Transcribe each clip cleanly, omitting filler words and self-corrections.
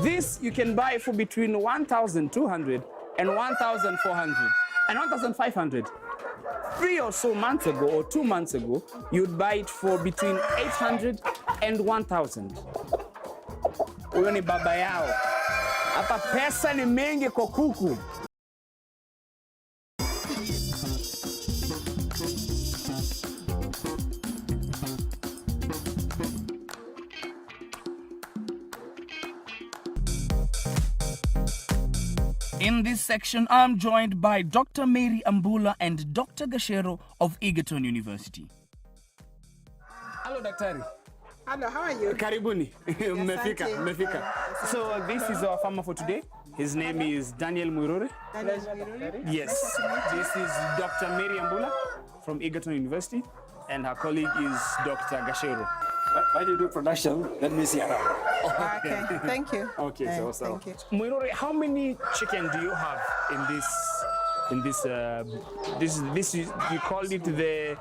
This you can buy for between 1,200 and 1,400 and 1,500. 3 or so months ago or 2 months ago, you'd buy it for between 800 and 1,000. Huyo ni baba yao. Hapa pesa ni mengi kwa kuku. In this section, I'm joined by Dr. Mary Ambula and Dr. Gashero of Egerton University. Hello, Daktari. Hello, how are you? Karibuni. Mmefika. So this is our farmer for today. His name is Daniel Muirore. Yes. This is Dr. Mary Ambula from Egerton University, and her colleague is Dr. Gashero. Why do you do production? Let me see around. Okay, thank you. Okay, so thank you. Muirore, how many chicken do you have in this you call it the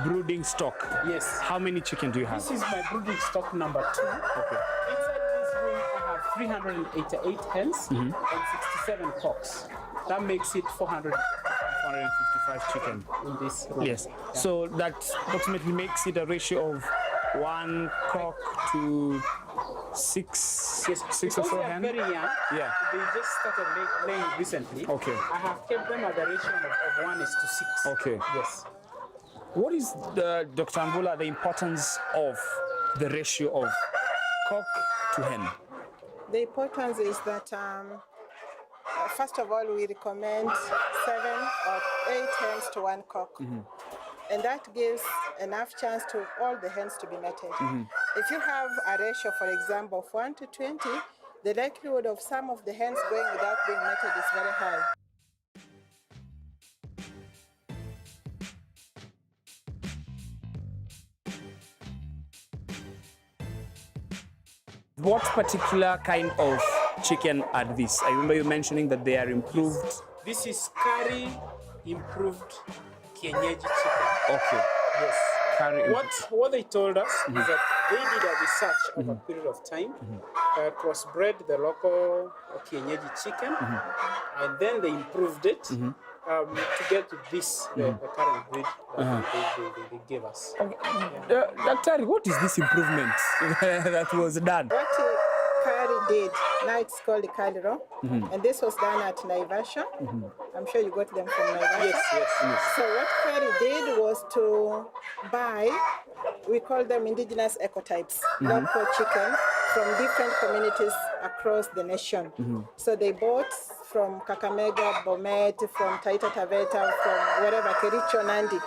brooding stock? Yes. How many chicken do you have? This is my brooding stock number 2. Okay. Inside this room, I have 388 hens and 67 cocks. That makes it 455 chicken in this room. Yes. Yeah. So that approximately makes it a ratio of 1 cock to 6 or so they are hens. very young. Yeah. They just started laying recently. Okay. I have kept them at the ratio of 1:6. Okay. Yes. What is, Dr. Ambula, the importance of the ratio of cock to hen? The importance is that, first of all, we recommend 7 or 8 hens to 1 cock. And that gives enough chance to all the hens to be mated. If you have a ratio, for example, of 1 to 20, the likelihood of some of the hens going without being mated is very high. What particular kind of chicken are these? I remember you mentioning that they are improved. This is KARI improved Kienyeji chicken. Okay. Yes. KARI. What they told us is that they did a research over a period of time, crossbred the local Kienyeji chicken, and then they improved it to get to this, the current breed that they gave us. Okay. Doctor, what is this improvement that was done? What KARI did, now it's called KARI, and this was done at Naivasha. I'm sure you got them from Naivasha. Yes. So what KARI did was to buy, we call them indigenous ecotypes, local chicken from different communities across the nation. So they bought from Kakamega, Bomet, from Taita Taveta, from wherever, Kericho, Nandi.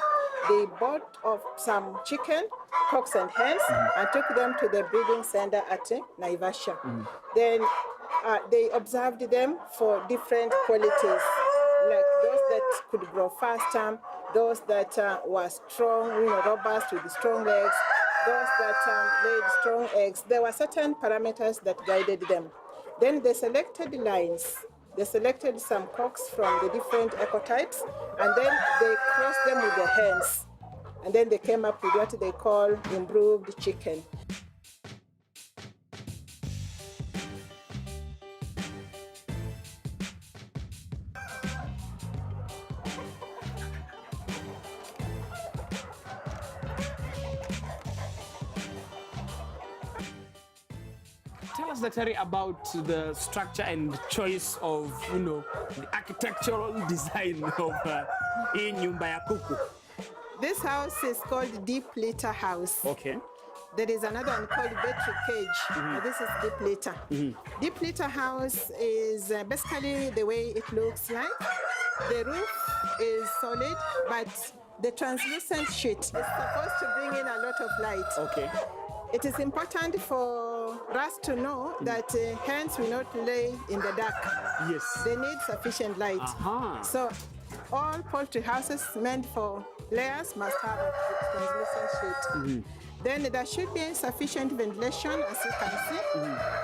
They bought of some chicken, cocks and hens, and took them to the breeding center at Naivasha. Then they observed them for different qualities, like those that could grow faster, those that were strong, robust with strong legs, those that laid strong eggs. There were certain parameters that guided them. Then they selected lines. They selected some cocks from the different ecotypes, and then they crossed them with the hens. And then they came up with what they call improved chicken. Tell us, Daktari, about the structure and choice of, the architectural design of hii nyumba ya kuku. This house is called deep litter house. Okay. There is another one called battery cage. This is deep litter. Deep litter house is basically the way it looks like. The roof is solid, but the translucent sheet is supposed to bring in a lot of light. Okay. It is important for us to know that hens will not lay in the dark. Yes. They need sufficient light. So all poultry houses meant for layers must have a translucent sheet. Then there should be sufficient ventilation, as you can see.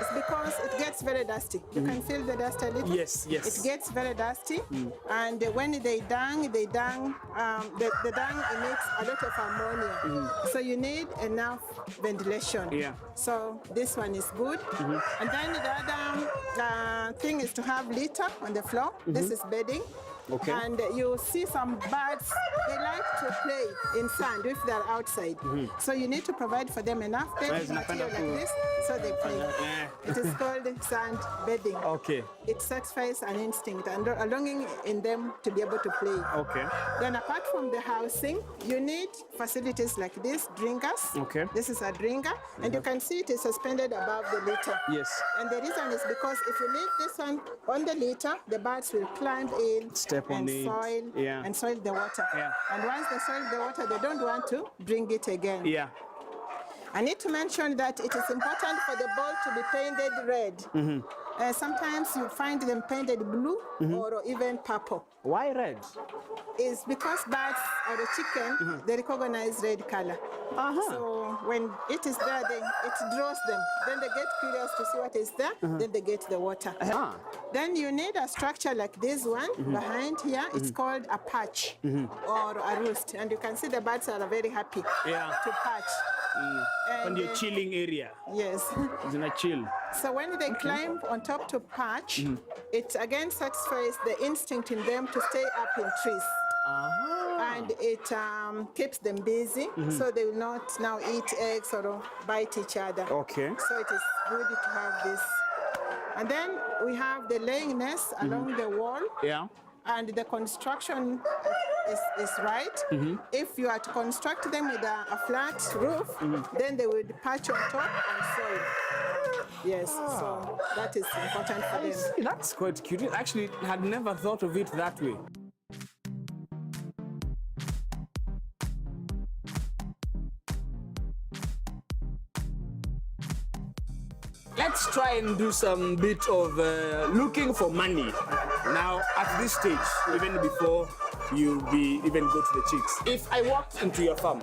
It's because it gets very dusty. You can feel the dust a little. Yes, yes. It gets very dusty, and when they dung, the dung emits a lot of ammonia. So you need enough ventilation. Yeah. So this one is good. And then the other thing is to have litter on the floor. This is bedding. Okay. And you see some birds, they like to play in sand if they're outside. So you need to provide for them enough bedding material like this so they play. It is called sand bedding. Okay. It satisfies an instinct and a longing in them to be able to play. Okay. Then apart from the housing, you need facilities like this, drinkers. Okay. This is a drinker, and you can see it is suspended above the litter. Yes. And the reason is because if you leave this one on the litter, the birds will climb in, Step on and it. soil Yeah. and soil the water. Yeah. And once they soil the water, they don't want to bring it again. Yeah. I need to mention that it is important for the bowl to be painted red. Sometimes you find them painted blue or even purple. Why red? It's because birds or the chicken, they recognize red color. So when it is there, then it draws them. Then they get curious to see what is there. Then they get the water. Then you need a structure like this one behind here. It's called a perch or a roost. And you can see the birds are very happy to perch. On your chilling area. Yes. It's in a chill. So when they climb on top to perch, it again satisfies the instinct in them to stay up in trees. And it keeps them busy, so they will not now eat eggs or bite each other. Okay. So it is good to have this. And then we have the laying nest along the wall. Yeah. And the construction is right. If you are to construct them with a flat roof, then they would patch on top and soil. Yes, so that is important for them. That's quite cute. I actually had never thought of it that way. Let's try and do some bit of looking for money. Now, at this stage, even before you even go to the chicks. If I walked into your farm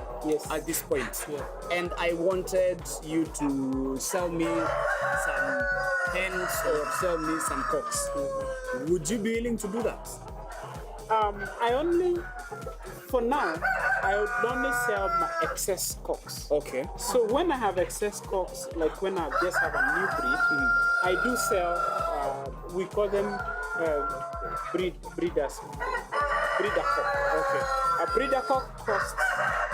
at this point, and I wanted you to sell me some hens or sell me some cocks, would you be willing to do that? For now, I would only sell my excess cocks. Okay. So when I have excess cocks, like when I just have a new breed, I do sell, we call them breeder cock. Okay. A breeder cock costs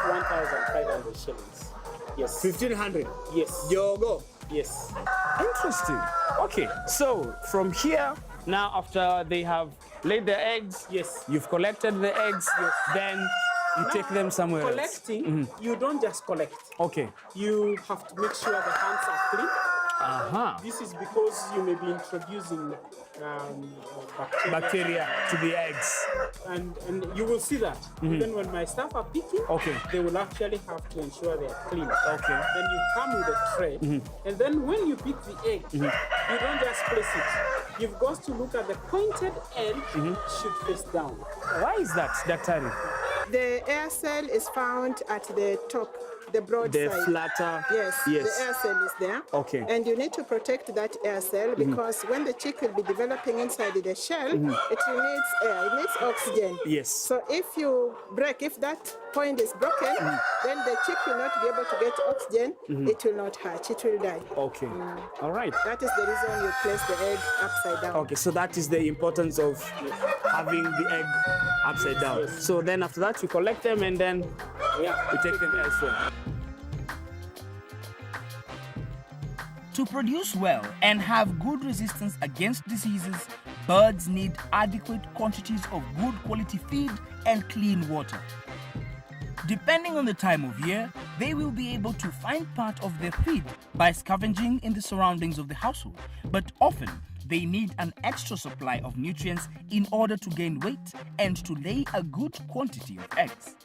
1,500 shillings. Yes. 1,500? Yes. Yogo? Yes. Interesting. Okay, so from here, now after they have laid their eggs, you've collected the eggs, then you take them somewhere else. Collecting, you don't just collect. Okay. You have to make sure the hands are clean. This is because you may be introducing bacteria to the eggs. And you will see that. Even when my staff are picking, they will actually have to ensure they are clean. Okay. Then you come with a tray, and then when you pick the egg, you don't just place it. You've got to look at the pointed edge should face down. Why is that, Daktari? The air cell is found at the top, the broad The side. flatter. Yes, the air cell is there. Okay. And you need to protect that air cell because when the chick will be developing inside the shell, it needs air, it needs oxygen. Yes. So if that point is broken, then the chick will not be able to get oxygen, it will not hatch, it will die. Okay. All right. That is the reason you place the egg upside down. Okay, so that is the importance of having the egg upside down. So then after that, you collect them and then we take them elsewhere. To produce well and have good resistance against diseases, birds need adequate quantities of good quality feed and clean water. Depending on the time of year, they will be able to find part of their feed by scavenging in the surroundings of the household, but often they need an extra supply of nutrients in order to gain weight and to lay a good quantity of eggs.